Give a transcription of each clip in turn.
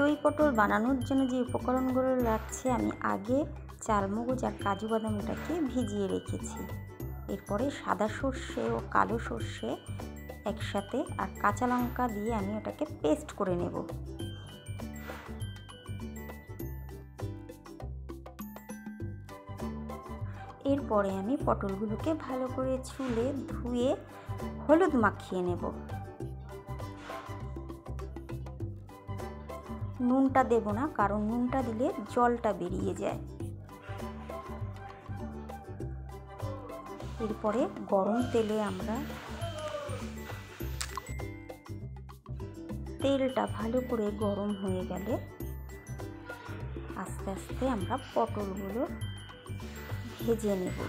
দই পটল বানানোর জন্য যে উপকরণগুলো লাগছে আমি আগে চালমগজ আর কাজু বাদামটাকে ভিজিয়ে রেখেছি। এরপরে সাদা সর্ষে ও কালো সর্ষে একসাথে আর কাঁচা লঙ্কা দিয়ে আমি ওটাকে পেস্ট করে নেব। এরপরে আমি পটলগুলোকে ভালো করে ছুলে ধুয়ে হলুদ মাখিয়ে নেব। নুনটা দেব না, কারণ নুনটা দিলে জলটা বেরিয়ে যায়। এরপরে গরম তেলে আমরা তেলটা ভালো করে গরম হয়ে গেলে আস্তে আস্তে আমরা পটলগুলো ভেজে নেব।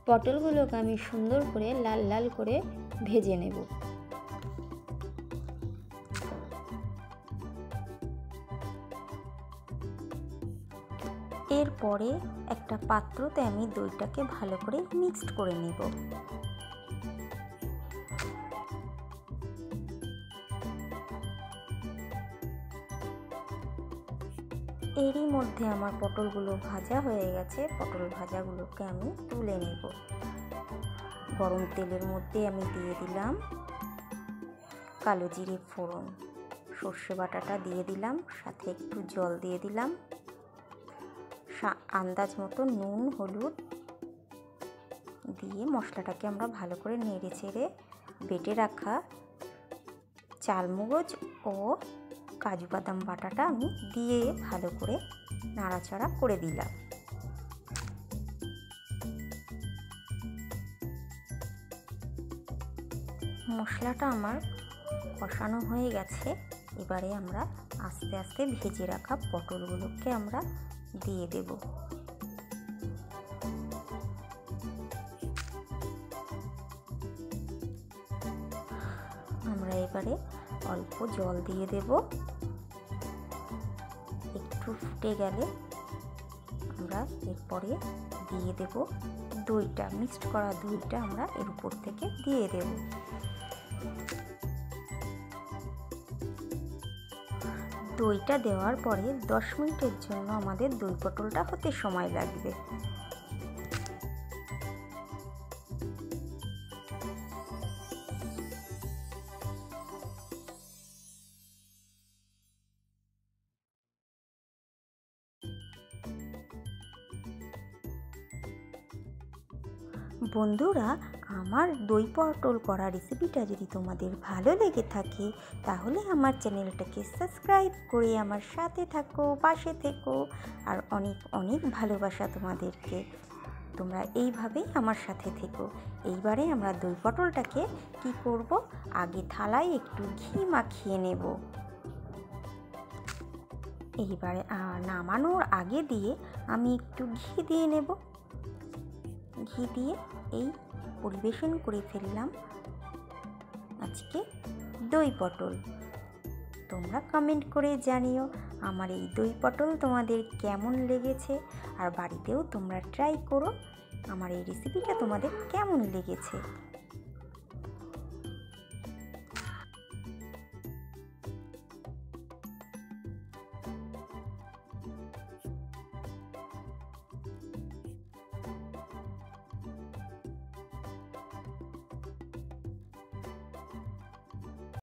পটলগুলোকে আমি সুন্দর করে লাল লাল করে ভেজে নেব। এরপরে একটা পাত্রতে আমি দইটাকে ভালো করে মিক্সড করে নেব। এরই মধ্যে আমার পটলগুলো ভাজা হয়ে গেছে। পটল ভাজাগুলোকে আমি তুলে নেব। গরম তেলের মধ্যে আমি দিয়ে দিলাম কালো জিরে ফোড়ন, সর্ষে বাটাটা দিয়ে দিলাম, সাথে একটু জল দিয়ে দিলাম, আন্দাজ মতো নুন হলুদ দিয়ে মশলাটাকে আমরা ভালো করে নেড়ে চেড়ে বেটে রাখা চালমগজ ও কাজু বাদাম বাটাটা আমি দিয়ে ভালো করে নাড়াচাড়া করে দিলাম। মশলাটা আমার কষানো হয়ে গেছে। এবারে আমরা আস্তে আস্তে ভেজে রাখা পটলগুলোকে আমরা দিয়ে দেব। আমরা এবারে অল্প জল দিয়ে দেব। একটু ফুটে গেলে আমরা এরপরে দিয়ে দেব দইটা, মিক্সড করা দইটা আমরা এর উপর থেকে দিয়ে দেব। দইটা দেওয়ার পরে 10 মিনিটের জন্য আমাদের দই পটলটা হতে সময় লাগবে। বন্ধুরা, আমার দই পটল করা রেসিপিটা যদি তোমাদের ভালো লেগে থাকে তাহলে আমার চ্যানেলটাকে সাবস্ক্রাইব করে আমার সাথে থাকো, পাশে থেকো। আর অনেক অনেক ভালোবাসা তোমাদেরকে। তোমরা এইভাবেই আমার সাথে থেকো। এইবারে আমরা দই পটলটাকে কি করব, আগে থালায় একটু ঘি মাখিয়ে নেব। এইবারে নামানোর আগে দিয়ে আমি একটু ঘি দিয়ে নেব। ঘি দিয়ে এই পরিবেশন করে ফেললাম আজকে দই পটল। তোমরা কমেন্ট করে জানিও আমার এই দই পটল তোমাদের কেমন লেগেছে, আর বাড়িতেও তোমরা ট্রাই করো আমার এই রেসিপিটা তোমাদের কেমন লেগেছে।